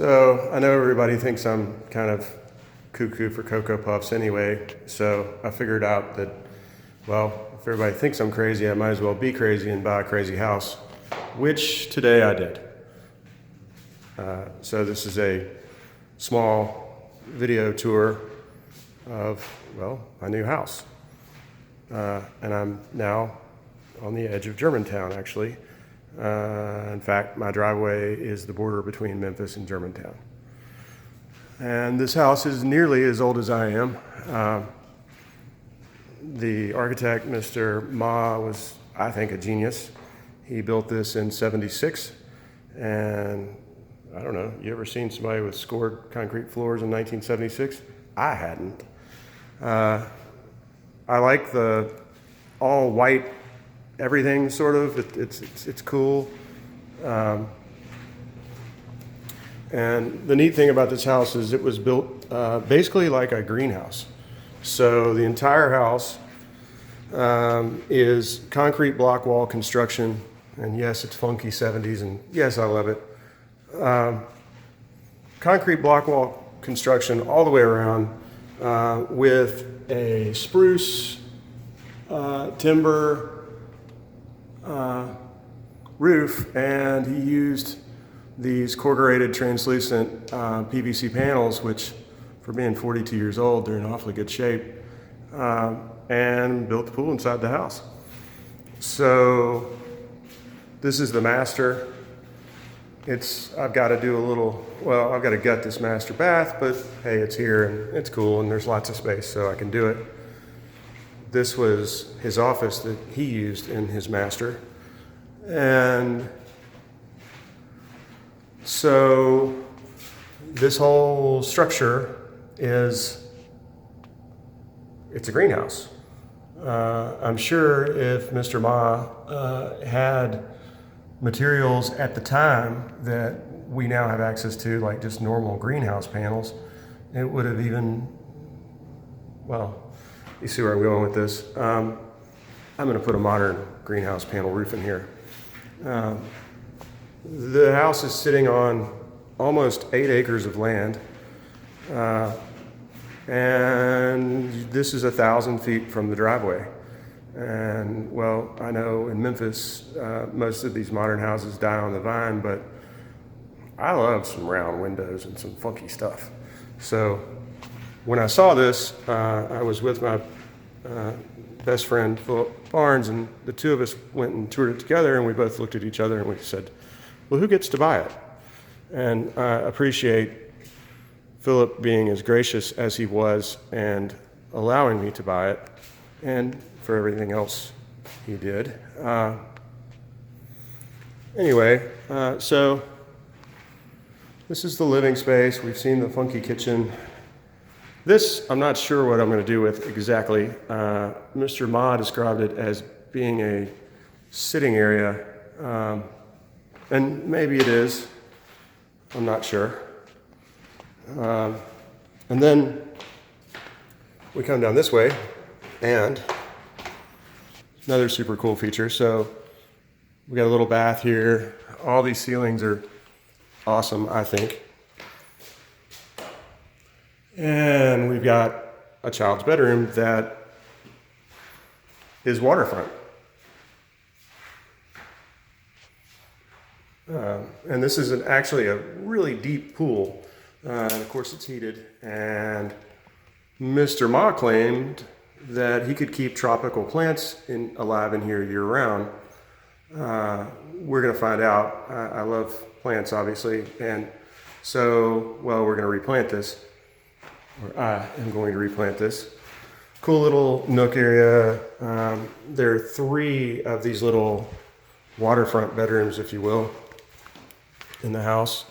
So I know everybody thinks I'm kind of cuckoo for Cocoa Puffs anyway, so I figured out that, well, if everybody thinks I'm crazy, I might as well be crazy and buy a crazy house, which today I did. So this is a small video tour of, well, my new house. And I'm now on the edge of Germantown, actually. In fact, my driveway is the border between Memphis and Germantown. And this house is nearly as old as I am. The architect, Mr. Ma, was, I think, a genius. He built this in '76, and I don't know, you ever seen somebody with scored concrete floors in 1976? I hadn't. I like the all white everything, sort of. It's cool. And the neat thing about this house is it was built basically like a greenhouse. So the entire house is concrete block wall construction. And yes, it's funky 70s, and yes, I love it. Concrete block wall construction all the way around with a spruce timber roof, and he used these corrugated translucent PVC panels, which for being 42 years old, they're in awfully good shape, and built the pool inside the house. So this is the master. I've got to do a little, well, I've got to gut this master bath, but hey, it's here and it's cool and there's lots of space, so I can do it. This was his office that he used in his master. And so this whole structure it's a greenhouse. I'm sure if Mr. Ma had materials at the time that we now have access to, like just normal greenhouse panels, it would have even, well, you see where I'm going with this. I'm going to put a modern greenhouse panel roof in here. The house is sitting on almost 8 acres of land, and this is 1,000 feet from the driveway. And well, I know in Memphis, most of these modern houses die on the vine, but I love some round windows and some funky stuff. So when I saw this, I was with my best friend, Philip Barnes, and the two of us went and toured it together, and we both looked at each other and we said, well, who gets to buy it? And I appreciate Philip being as gracious as he was and allowing me to buy it, and for everything else he did. Anyway, so this is the living space. We've seen the funky kitchen. This, I'm not sure what I'm going to do with exactly. Mr. Ma described it as being a sitting area, and maybe it is. I'm not sure. And then we come down this way, and another super cool feature. So we got a little bath here. All these ceilings are awesome, I think. And we've got a child's bedroom that is waterfront. And this is actually a really deep pool. And of course it's heated. And Mr. Ma claimed that he could keep tropical plants alive in here year round. We're going to find out. I love plants, obviously. And so, well, we're going to replant this. Or I am going to replant this. Cool little nook area. There are 3 of these little waterfront bedrooms, if you will, in the house.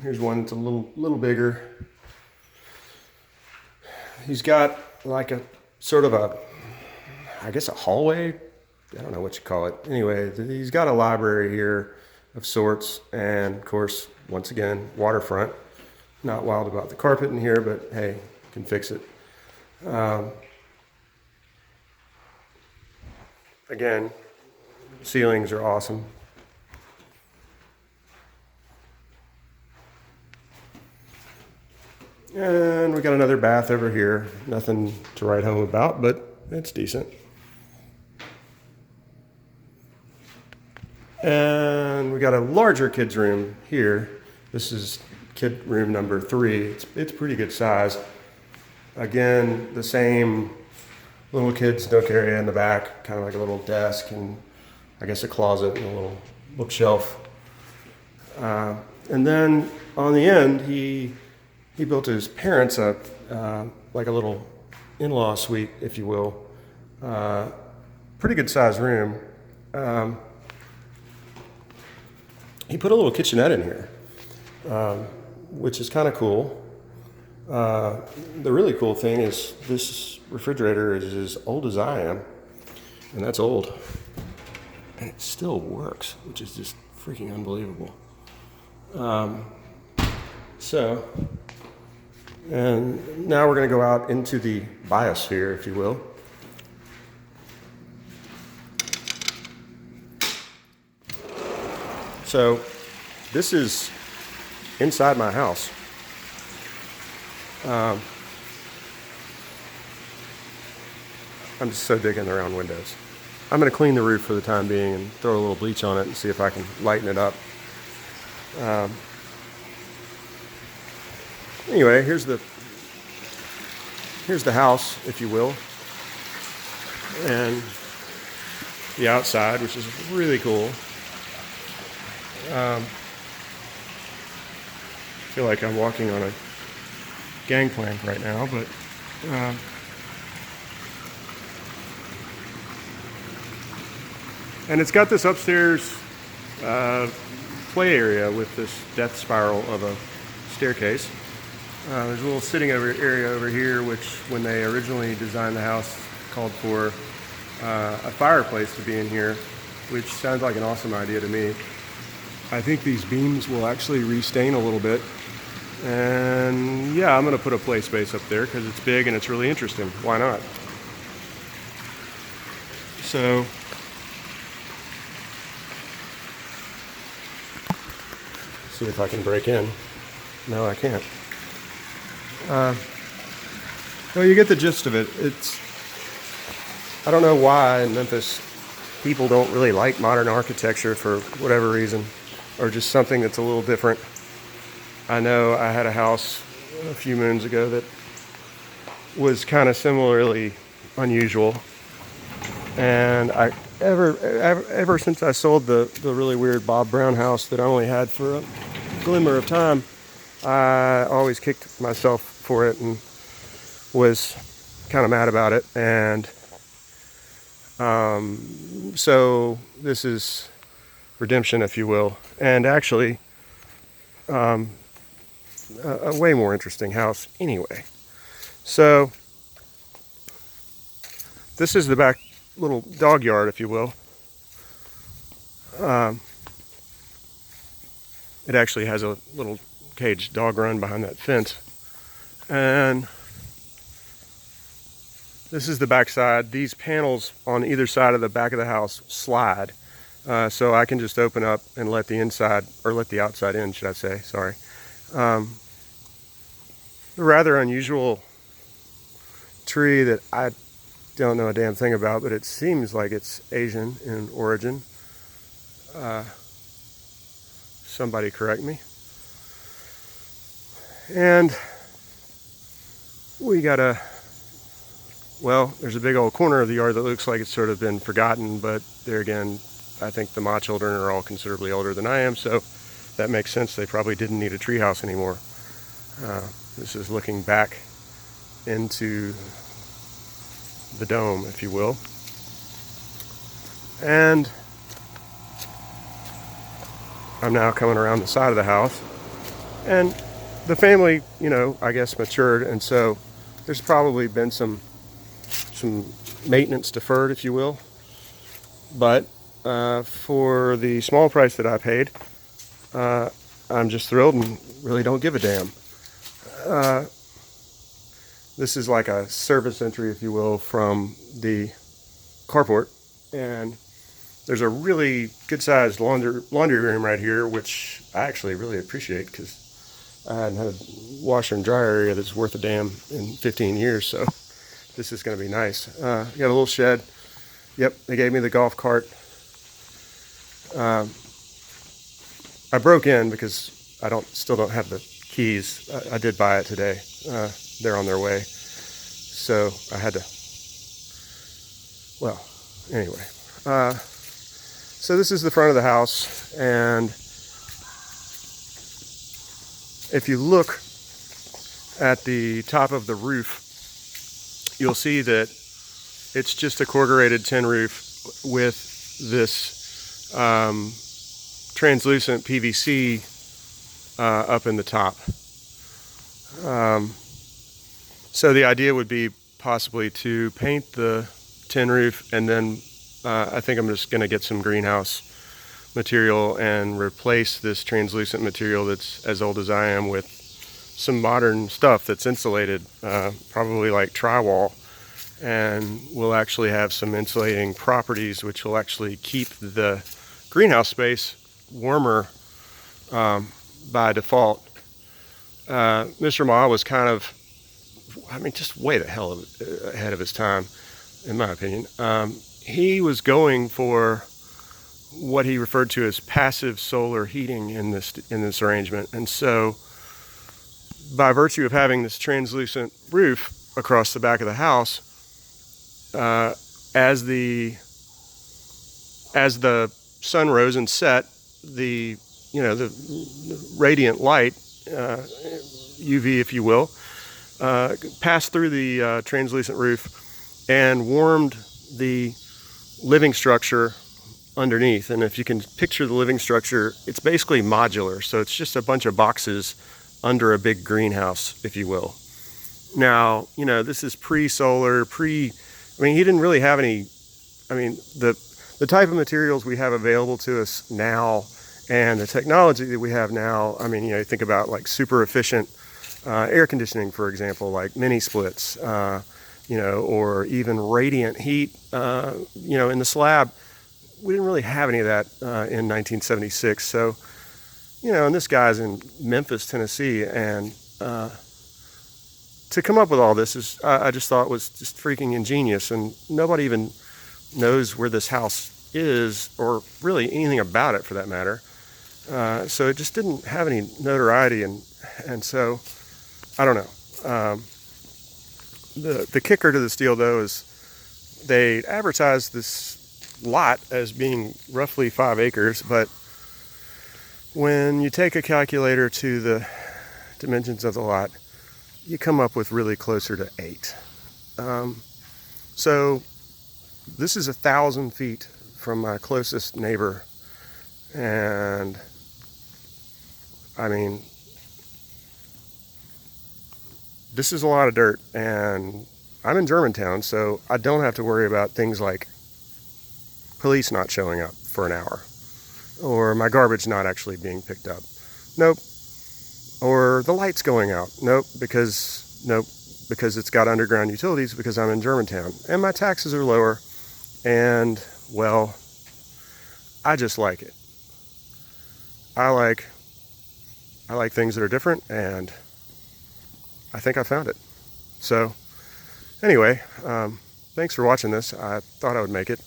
Here's one that's a little bigger. He's got like a sort of I guess a hallway. I don't know what you call it. Anyway, he's got a library here of sorts, and of course, once again, waterfront. Not wild about the carpet in here, but hey, can fix it. Again, ceilings are awesome. And we got another bath over here. Nothing to write home about, but it's decent. And we got a larger kids room here. This is kid room number 3. It's pretty good size. Again, the same little kids nook area in the back, kind of like a little desk and I guess a closet and a little bookshelf. And then on the end, he built his parents up like a little in-law suite, if you will. Pretty good sized room. He put a little kitchenette in here, which is kind of cool. The really cool thing is this refrigerator is as old as I am, and that's old. And it still works, which is just freaking unbelievable. And now we're going to go out into the biosphere, if you will. So this is inside my house. I'm just so digging the round windows. I'm going to clean the roof for the time being and throw a little bleach on it and see if I can lighten it up. Anyway, here's the house, if you will, and the outside, which is really cool. I feel like I'm walking on a gangplank right now, but and it's got this upstairs play area with this death spiral of a staircase. There's a little sitting area over here, which when they originally designed the house called for a fireplace to be in here, which sounds like an awesome idea to me. I think these beams will actually restain a little bit. And yeah, I'm going to put a play space up there because it's big and it's really interesting. Why not? So, see if I can break in. No, I can't. Well, you get the gist of it. I don't know why in Memphis people don't really like modern architecture for whatever reason, or just something that's a little different. I know I had a house a few moons ago that was kind of similarly unusual, and ever since I sold the really weird Bob Brown house that I only had for a glimmer of time, I always kicked myself for it and was kind of mad about it. And so this is redemption, if you will, and actually a way more interesting house anyway. So this is the back little dog yard, if you will. It actually has a little caged dog run behind that fence. And this is the back side. These panels on either side of the back of the house slide. So I can just open up and let the inside, or let the outside in, should I say, sorry. A rather unusual tree that I don't know a damn thing about, but it seems like it's Asian in origin. Somebody correct me. And we got there's a big old corner of the yard that looks like it's sort of been forgotten, but there again, I think the Ma children are all considerably older than I am, so that makes sense. They probably didn't need a treehouse anymore. This is looking back into the dome, if you will. And I'm now coming around the side of the house, and the family, I guess matured, and so there's probably been some maintenance deferred, if you will. But for the small price that I paid, I'm just thrilled and really don't give a damn. This is like a service entry, if you will, from the carport, and there's a really good-sized laundry room right here, which I actually really appreciate because I hadn't had a washer and dryer area that's worth a damn in 15 years, so this is going to be nice. Got a little shed. Yep, they gave me the golf cart. I broke in because I still don't have the keys. I did buy it today. They're on their way, so I had to. Well, anyway. So this is the front of the house, and if you look at the top of the roof, you'll see that it's just a corrugated tin roof with this translucent PVC up in the top. So the idea would be possibly to paint the tin roof, and then I think I'm just going to get some greenhouse material and replace this translucent material that's as old as I am with some modern stuff that's insulated, probably like drywall, and will actually have some insulating properties which will actually keep the greenhouse space warmer by default. Mr. Ma was kind of, just way the hell ahead of his time, in my opinion. He was going for what he referred to as passive solar heating in this arrangement, and so by virtue of having this translucent roof across the back of the house, as the sun rose and set, the radiant light, UV if you will, passed through the translucent roof and warmed the living structure underneath. And if you can picture the living structure, it's basically modular, so it's just a bunch of boxes under a big greenhouse, if you will. Now, this is pre-solar, he didn't really have any, the type of materials we have available to us now and the technology that we have now, you think about like super efficient air conditioning, for example, like mini splits, or even radiant heat, in the slab. We didn't really have any of that in 1976. So, and this guy's in Memphis, Tennessee, and to come up with all this is, I just thought was just freaking ingenious, and nobody even knows where this house is, or really anything about it for that matter. So it just didn't have any notoriety, and so I don't know. The kicker to this deal, though, is they advertised this lot as being roughly 5 acres, but when you take a calculator to the dimensions of the lot, you come up with really closer to 8. So this is 1,000 feet from my closest neighbor, and this is a lot of dirt, and I'm in Germantown, so I don't have to worry about things like police not showing up for an hour, or my garbage not actually being picked up. Nope. Or the lights going out. Nope, because it's got underground utilities, because I'm in Germantown, and my taxes are lower, and well, I just like it. I like things that are different, and I think I found it. So anyway, thanks for watching this. I thought I would make it.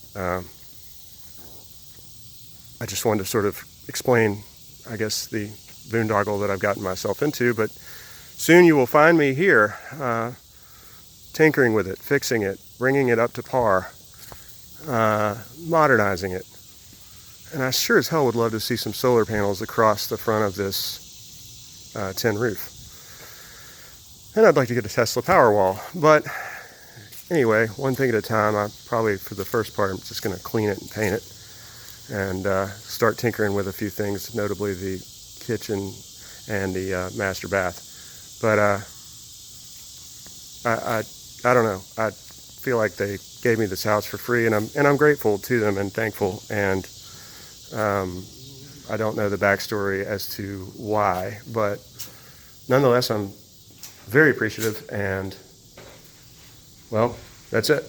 I just wanted to sort of explain, I guess, the boondoggle that I've gotten myself into, but soon you will find me here, tinkering with it, fixing it, bringing it up to par, modernizing it. And I sure as hell would love to see some solar panels across the front of this tin roof. And I'd like to get a Tesla Powerwall. But anyway, one thing at a time. I probably, for the first part, I'm just going to clean it and paint it, and start tinkering with a few things, notably the kitchen and the master bath. But I don't know. I feel like they gave me this house for free, and I'm grateful to them and thankful. And I don't know the backstory as to why, but nonetheless, I'm very appreciative. And well, that's it.